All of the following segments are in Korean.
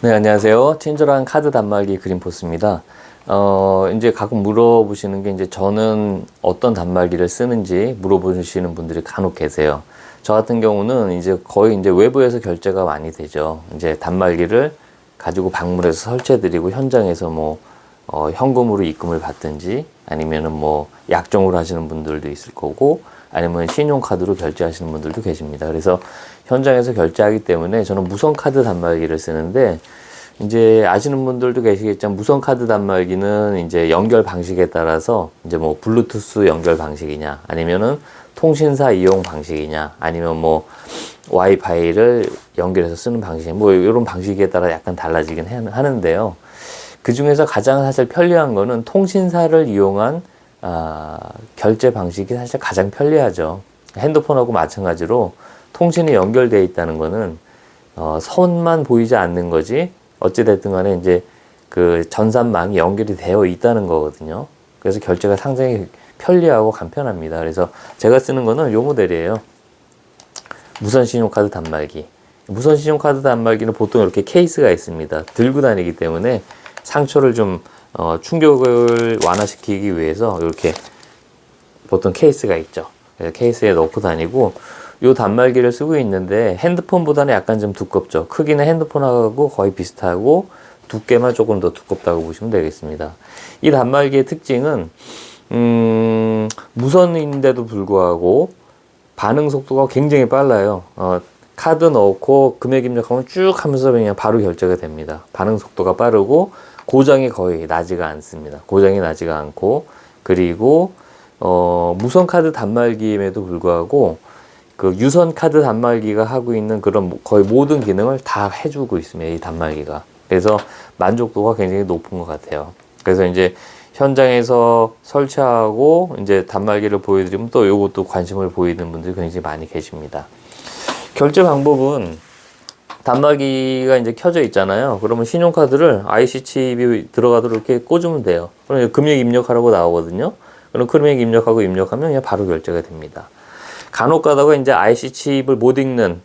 네, 안녕하세요. 친절한 카드 단말기 그린포스입니다. 이제 가끔 물어보시는 게 이제 저는 어떤 단말기를 쓰는지 물어보시는 분들이 간혹 계세요. 저 같은 경우는 이제 거의 이제 외부에서 결제가 많이 되죠. 이제 단말기를 가지고 방문해서 설치해드리고 현장에서 뭐, 현금으로 입금을 받든지 아니면은 뭐 약정으로 하시는 분들도 있을 거고 아니면 신용카드로 결제하시는 분들도 계십니다. 그래서 현장에서 결제하기 때문에 저는 무선카드 단말기를 쓰는데 이제 아시는 분들도 계시겠지만 무선카드 단말기는 이제 연결 방식에 따라서 이제 뭐 블루투스 연결 방식이냐 아니면은 통신사 이용 방식이냐 아니면 뭐 와이파이를 연결해서 쓰는 방식 뭐 이런 방식에 따라 약간 달라지긴 하는데요. 그 중에서 가장 사실 편리한 거는 통신사를 이용한 결제 방식이 사실 가장 편리하죠. 핸드폰하고 마찬가지로 통신이 연결되어 있다는 거는 선만 보이지 않는 거지 어찌됐든 간에 이제 그 전산망이 연결이 되어 있다는 거거든요. 그래서 결제가 상당히 편리하고 간편합니다. 그래서 제가 쓰는 거는 요 모델이에요. 무선 신용카드 단말기. 무선 신용카드 단말기는 보통 이렇게 케이스가 있습니다. 들고 다니기 때문에 상처를 좀 충격을 완화시키기 위해서 이렇게 보통 케이스가 있죠. 그래서 케이스에 넣고 다니고 요 단말기를 쓰고 있는데 핸드폰보다는 약간 좀 두껍죠. 크기는 핸드폰하고 거의 비슷하고 두께만 조금 더 두껍다고 보시면 되겠습니다. 이 단말기의 특징은 무선인데도 불구하고 반응 속도가 굉장히 빨라요. 카드 넣고 금액 입력하면 쭉 하면서 그냥 바로 결제가 됩니다. 반응 속도가 빠르고 고장이 거의 나지가 않습니다. 고장이 나지가 않고 그리고 무선 카드 단말기임에도 불구하고 그 유선 카드 단말기가 하고 있는 그런 거의 모든 기능을 다 해주고 있습니다. 이 단말기가. 그래서 만족도가 굉장히 높은 것 같아요. 그래서 이제 현장에서 설치하고 이제 단말기를 보여드리면 또 요것도 관심을 보이는 분들이 굉장히 많이 계십니다. 결제 방법은 단말기가 이제 켜져 있잖아요. 그러면 신용카드를 IC 칩이 들어가도록 이렇게 꽂으면 돼요. 그럼 금액 입력하라고 나오거든요. 그럼 금액 입력하고 입력하면 그냥 바로 결제가 됩니다. 간혹 가다가 이제 IC 칩을 못 읽는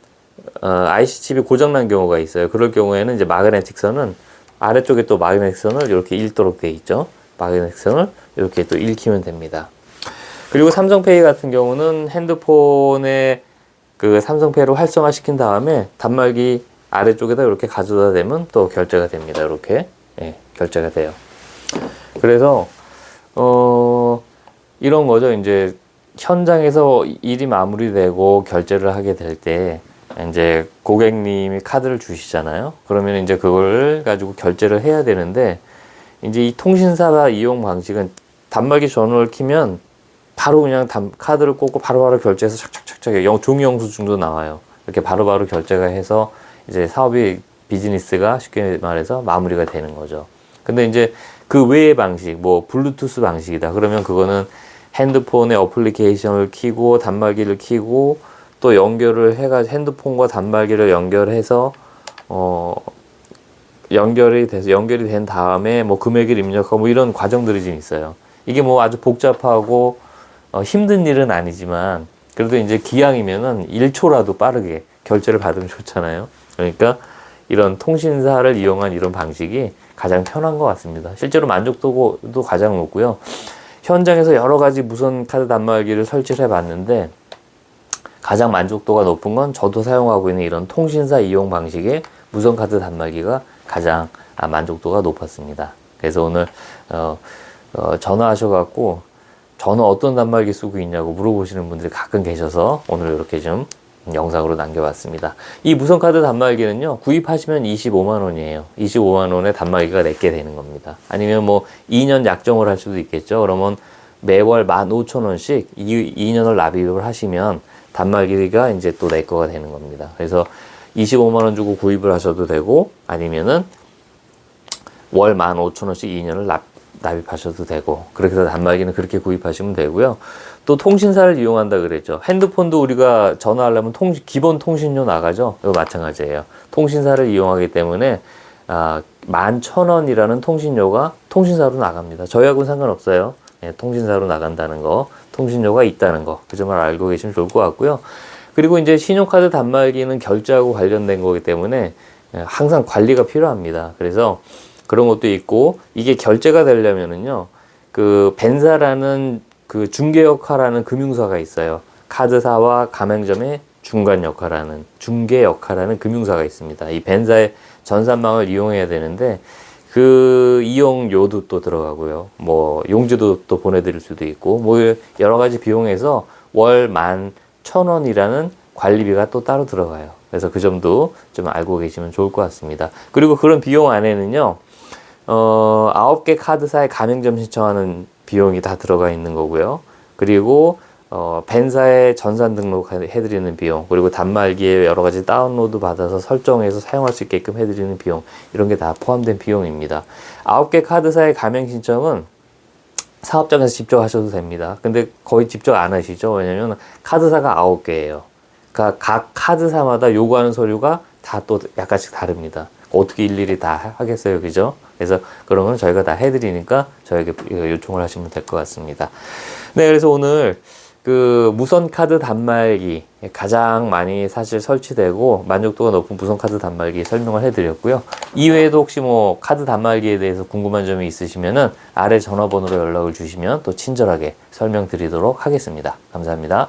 IC 칩이 고장난 경우가 있어요. 그럴 경우에는 이제 마그네틱 선은 아래쪽에 또 마그네틱 선을 이렇게 읽도록 되어 있죠. 마그네틱 선을 이렇게 또 읽히면 됩니다. 그리고 삼성페이 같은 경우는 핸드폰에 그 삼성페이를 활성화시킨 다음에 단말기 아래쪽에다 이렇게 가져다 대면 또 결제가 됩니다. 이렇게 결제가 돼요. 그래서 이런 거죠. 이제 현장에서 일이 마무리되고 결제를 하게 될 때 이제 고객님이 카드를 주시잖아요. 그러면 이제 그걸 가지고 결제를 해야 되는데 이제 이 통신사 이용 방식은 단말기 전원을 키면 바로 그냥 카드를 꽂고 바로바로 결제해서 착착착착 종이 영수증도 나와요. 이렇게 바로바로 결제가 해서 이제 사업이 비즈니스가 쉽게 말해서 마무리가 되는 거죠. 근데 이제 그 외의 방식 뭐 블루투스 방식이다. 그러면 그거는 핸드폰에 어플리케이션을 키고 단말기를 키고 또 연결을 해가지고 핸드폰과 단말기를 연결해서 연결이 된 다음에 뭐 금액을 입력하고 뭐 이런 과정들이 좀 있어요. 이게 뭐 아주 복잡하고 힘든 일은 아니지만 그래도 이제 기왕이면은 1초라도 빠르게 결제를 받으면 좋잖아요. 그러니까 이런 통신사를 이용한 이런 방식이 가장 편한 것 같습니다. 실제로 만족도도 가장 높고요. 현장에서 여러 가지 무선 카드 단말기를 설치를 해봤는데 가장 만족도가 높은 건 저도 사용하고 있는 이런 통신사 이용 방식의 무선 카드 단말기가 가장 만족도가 높았습니다. 그래서 오늘 전화하셔갖고 저는 어떤 단말기 쓰고 있냐고 물어보시는 분들이 가끔 계셔서 오늘 이렇게 좀 영상으로 남겨봤습니다. 이 무선 카드 단말기는요, 구입하시면 25만 원이에요. 25만 원에 단말기가 4개 되는 겁니다. 아니면 뭐 2년 약정을 할 수도 있겠죠. 그러면 매월 15,000원씩 2년을 납입을 하시면 단말기가 이제 또 내 거가 되는 겁니다. 그래서 25만 원 주고 구입을 하셔도 되고 아니면은 월 15,000원씩 2년을 납입하셔도 되고 그렇게 해서 단말기는 그렇게 구입하시면 되고요. 또 통신사를 이용한다 그랬죠. 핸드폰도 우리가 전화하려면 기본 통신료 나가죠. 이거 마찬가지예요. 통신사를 이용하기 때문에 11,000원이라는 통신료가 통신사로 나갑니다. 저희하고는 상관없어요. 통신사로 나간다는 거, 통신료가 있다는 거, 그 점을 알고 계시면 좋을 것 같고요. 그리고 이제 신용카드 단말기는 결제하고 관련된 거기 때문에 항상 관리가 필요합니다. 그래서 그런 것도 있고, 이게 결제가 되려면은요, 그 벤사라는 그 중개 역할하는 금융사가 있어요. 카드사와 가맹점의 중간 역할하는, 중개 역할하는 금융사가 있습니다. 이 벤사의 전산망을 이용해야 되는데, 그 이용료도 또 들어가고요. 뭐 용지도 또 보내드릴 수도 있고, 뭐 여러 가지 비용에서 월 11,000원이라는 관리비가 또 따로 들어가요. 그래서 그 점도 좀 알고 계시면 좋을 것 같습니다. 그리고 그런 비용 안에는요, 9개 카드사에 가맹점 신청하는 비용이 다 들어가 있는 거고요. 그리고 벤사에 전산 등록 해드리는 비용, 그리고 단말기에 여러 가지 다운로드 받아서 설정해서 사용할 수 있게끔 해드리는 비용, 이런 게 다 포함된 비용입니다. 9개 카드사의 가맹 신청은 사업장에서 직접 하셔도 됩니다. 근데 거의 직접 안 하시죠? 왜냐면 카드사가 9개예요. 그러니까 각 카드사마다 요구하는 서류가 다 또 약간씩 다릅니다. 어떻게 일일이 다 하겠어요, 그죠? 그래서 그런 건 저희가 다 해드리니까 저에게 요청을 하시면 될 것 같습니다. 네, 그래서 오늘 그 무선 카드 단말기, 가장 많이 사실 설치되고 만족도가 높은 무선 카드 단말기 설명을 해드렸고요. 이외에도 혹시 뭐 카드 단말기에 대해서 궁금한 점이 있으시면은 아래 전화번호로 연락을 주시면 또 친절하게 설명드리도록 하겠습니다. 감사합니다.